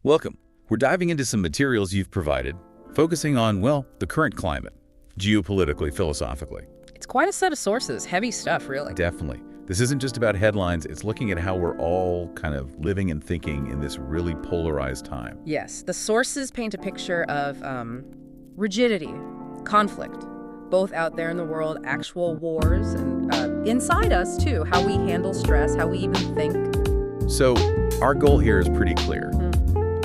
Welcome. We're diving into some materials you've provided, focusing on, well, the current climate, geopolitically, philosophically. It's quite a set of sources, heavy stuff, really. Definitely. This isn't just about headlines, it's looking at how we're all kind of living and thinking in this really polarized time. Yes, the sources paint a picture of rigidity, conflict, both out there in the world, actual wars, and inside us, too, how we handle stress, how we even think. So, our goal here is pretty clear.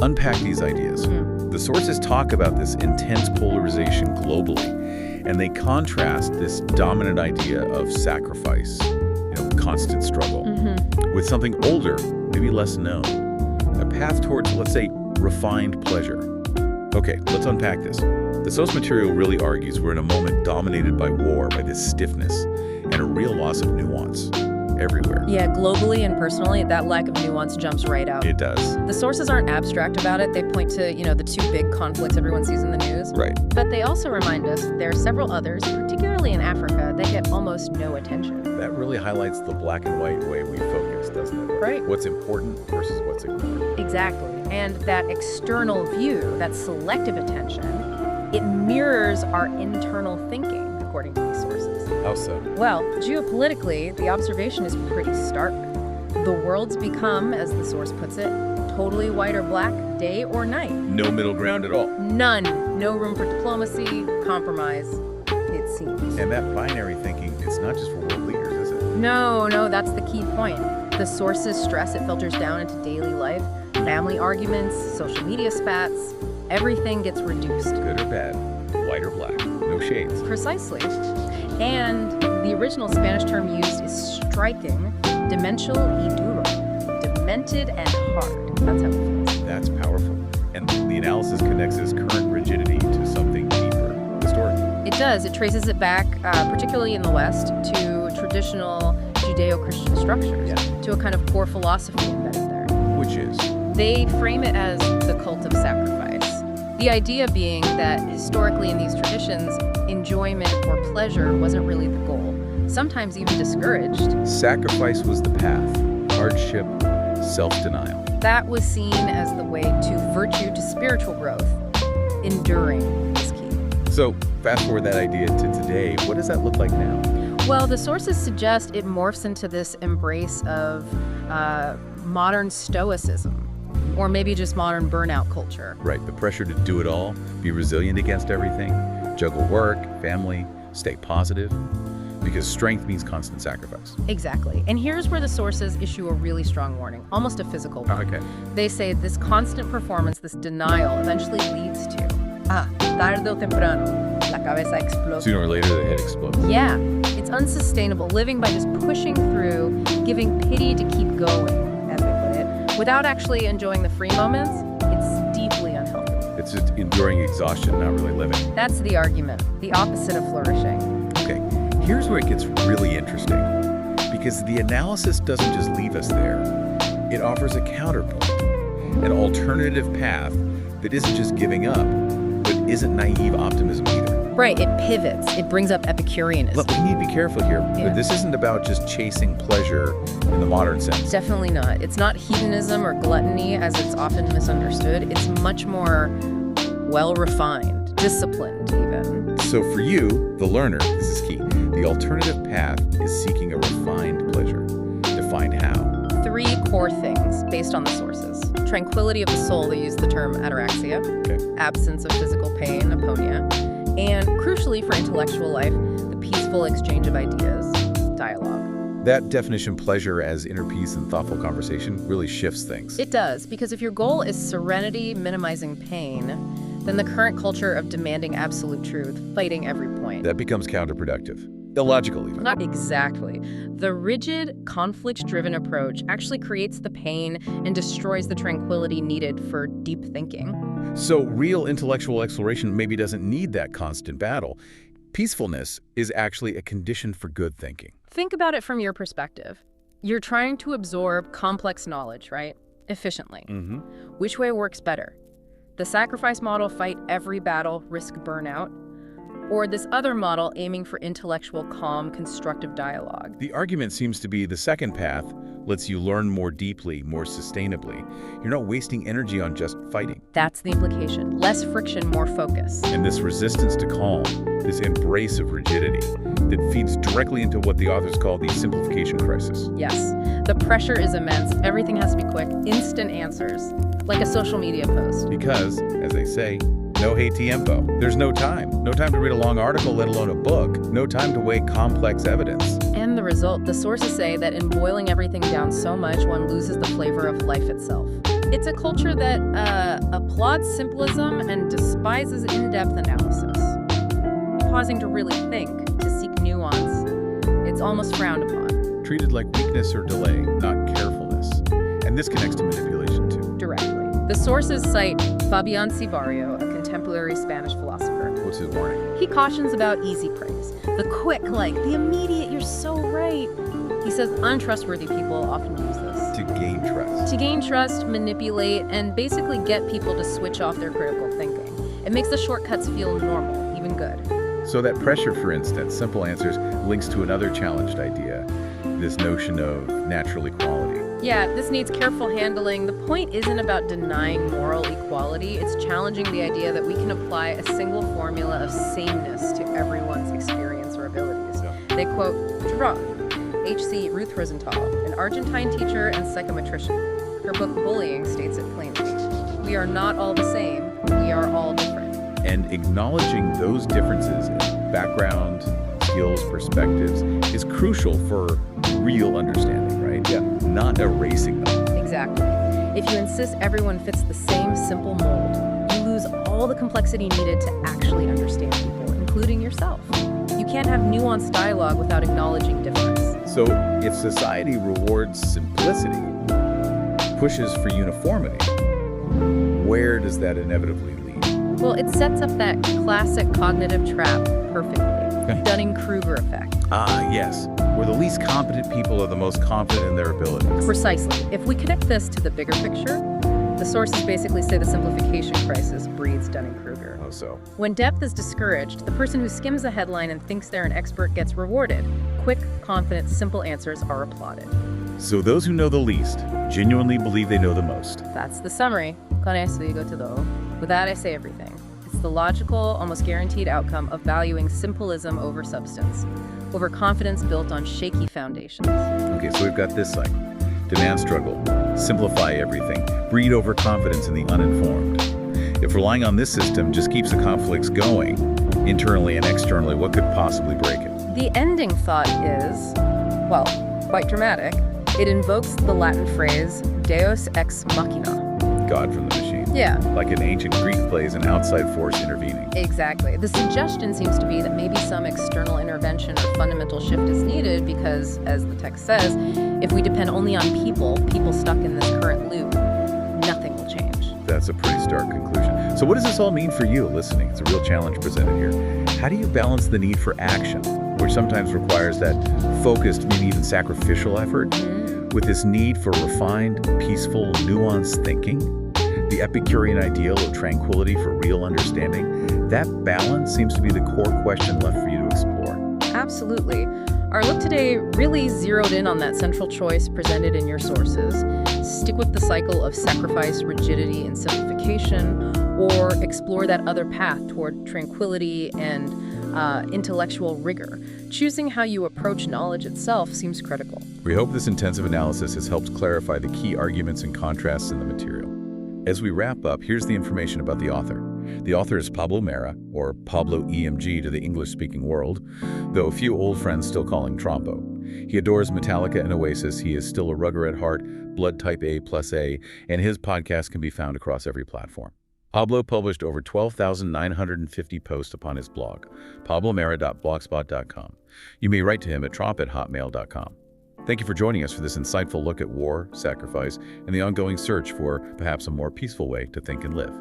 Unpack these ideas. The sources talk about this intense polarization globally, and they contrast this dominant idea of sacrifice, constant struggle, with something older, maybe less known, a path towards, let's say, refined pleasure. Okay, let's unpack this. The source material really argues we're in a moment dominated by war, by this stiffness, and a real loss of nuance everywhere. Yeah, globally and personally, that lack of nuance jumps right out. It does. The sources aren't abstract about it. They point to, the two big conflicts everyone sees in the news. Right. But they also remind us there are several others, particularly in Africa, that get almost no attention. That really highlights the black and white way we focus, doesn't it? Right. What's important versus what's ignored. Exactly. And that external view, that selective attention, it mirrors our internal thinking, according to these sources. How so? Well, geopolitically, the observation is pretty stark. The world's become, as the source puts it, totally white or black, day or night. No middle ground at all. None. No room for diplomacy, compromise, it seems. And that binary thinking, it's not just for world leaders, is it? No, that's the key point. The sources stress it filters down into daily life, family arguments, social media spats, everything gets reduced. Good or bad, white or black, no shades. Precisely. And the original Spanish term used is striking, demental y duro, demented and hard. That's how it feels. That's powerful. And the analysis connects this current rigidity to something deeper, historic. It does. It traces it back, particularly in the West, to traditional Judeo-Christian structures, to a kind of core philosophy embedded there. Which is? They frame it as the cult of sacrifice. The idea being that historically in these traditions, enjoyment or pleasure wasn't really the goal, sometimes even discouraged. Sacrifice was the path, hardship, self-denial. That was seen as the way to virtue, to spiritual growth. Enduring is key. So, fast forward that idea to today, what does that look like now? Well, the sources suggest it morphs into this embrace of modern stoicism, or maybe just modern burnout culture. Right, the pressure to do it all, be resilient against everything, juggle work, family, stay positive, because strength means constant sacrifice. Exactly. And here's where the sources issue a really strong warning, almost a physical one. Okay. They say this constant performance, this denial, eventually leads to, tarde o temprano, la cabeza explodes. Sooner or later, the head explodes. Yeah, it's unsustainable, living by just pushing through, giving pity to keep going, as they put it, without actually enjoying the free moments. It's deeply unhealthy. It's just enduring exhaustion, not really living. That's the argument, the opposite of flourishing. Okay, here's where it gets really interesting, because the analysis doesn't just leave us there. It offers a counterpoint, an alternative path that isn't just giving up, but isn't naive optimism either. Right, it pivots. It brings up Epicureanism. But we need to be careful here. Yeah. This isn't about just chasing pleasure in the modern sense. Definitely not. It's not hedonism or gluttony as it's often misunderstood. It's much more well-refined, disciplined even. So for you, the learner, this is key. The alternative path is seeking a refined pleasure. Defined how? 3 core things based on the sources. Tranquility of the soul, they use the term ataraxia. Okay. Absence of physical pain, aponia. And crucially for intellectual life, the peaceful exchange of ideas, dialogue. That definition, pleasure as inner peace and thoughtful conversation, really shifts things. It does, because if your goal is serenity, minimizing pain, then the current culture of demanding absolute truth, fighting every point. That becomes counterproductive. Illogical even. Not exactly. The rigid, conflict-driven approach actually creates the pain and destroys the tranquility needed for deep thinking. So real intellectual exploration maybe doesn't need that constant battle. Peacefulness is actually a condition for good thinking. Think about it from your perspective. You're trying to absorb complex knowledge, right? Efficiently. Which way works better? The sacrifice model, fight every battle, risk burnout? or this other model aiming for intellectual, calm, constructive dialogue. The argument seems to be the second path lets you learn more deeply, more sustainably. You're not wasting energy on just fighting. That's the implication. Less friction, more focus. And this resistance to calm, this embrace of rigidity, that feeds directly into what the authors call the simplification crisis. Yes, the pressure is immense. Everything has to be quick, instant answers, like a social media post. Because, as they say, no hay tiempo. There's no time. No time to read a long article, let alone a book. No time to weigh complex evidence. And the result, the sources say that in boiling everything down so much, one loses the flavor of life itself. It's a culture that applauds simplism and despises in-depth analysis. Pausing to really think, to seek nuance, it's almost frowned upon. Treated like weakness or delay, not carefulness. And this connects to manipulation, too. Directly. The sources cite Fabian Civario, a contemporary Spanish philosopher. What's his warning? He cautions about easy praise. The quick, the immediate, you're so right. He says untrustworthy people often use this. To gain trust. To gain trust, manipulate, and basically get people to switch off their critical thinking. It makes the shortcuts feel normal, even good. So that pressure, for instance, simple answers, links to another challenged idea, this notion of natural equality. Yeah, this needs careful handling. The point isn't about denying moral equality. It's challenging the idea that we can apply a single formula of sameness to everyone's experience or abilities. Yeah. They quote H.C. Ruth Rosenthal, an Argentine teacher and psychometrician. Her book Bullying states it plainly. We are not all the same. We are all different. And acknowledging those differences in background, skills, perspectives is crucial for real understanding, right? Yeah. Not erasing them. Exactly. If you insist everyone fits the same simple mold, you lose all the complexity needed to actually understand people, including yourself. You can't have nuanced dialogue without acknowledging difference. So if society rewards simplicity, pushes for uniformity, where does that inevitably lead? Well, it sets up that classic cognitive trap perfectly. Dunning-Kruger effect. Ah, yes. Where the least competent people are the most confident in their abilities. Precisely. If we connect this to the bigger picture, the sources basically say the simplification crisis breeds Dunning-Kruger. Oh, so? When depth is discouraged, the person who skims a headline and thinks they're an expert gets rewarded. Quick, confident, simple answers are applauded. So those who know the least genuinely believe they know the most. That's the summary. Con eso digo todo. With that, I say everything. It's the logical, almost guaranteed outcome of valuing simplism over substance, over confidence built on shaky foundations. Okay, so we've got this cycle. Demand struggle, simplify everything, breed overconfidence in the uninformed. If relying on this system just keeps the conflicts going, internally and externally, what could possibly break it? The ending thought is, well, quite dramatic. It invokes the Latin phrase, Deus ex-machina. God from the machine. Yeah. Like an ancient Greek plays an outside force intervening. Exactly. The suggestion seems to be that maybe some external intervention or fundamental shift is needed because, as the text says, if we depend only on people stuck in this current loop, nothing will change. That's a pretty stark conclusion. So what does this all mean for you listening? It's a real challenge presented here. How do you balance the need for action, which sometimes requires that focused, maybe even sacrificial effort, with this need for refined, peaceful, nuanced thinking? The Epicurean ideal of tranquility for real understanding? That balance seems to be the core question left for you to explore. Absolutely. Our look today really zeroed in on that central choice presented in your sources. Stick with the cycle of sacrifice, rigidity, and simplification, or explore that other path toward tranquility and intellectual rigor. Choosing how you approach knowledge itself seems critical. We hope this intensive analysis has helped clarify the key arguments and contrasts in the material. As we wrap up, here's the information about the author. The author is Pablo Mera, or Pablo EMG to the English-speaking world, though a few old friends still call him Trompo. He adores Metallica and Oasis. He is still a rugger at heart, blood type A+A, and his podcast can be found across every platform. Pablo published over 12,950 posts upon his blog, pablomera.blogspot.com. You may write to him at tromp@hotmail.com. Thank you for joining us for this insightful look at war, sacrifice, and the ongoing search for perhaps a more peaceful way to think and live.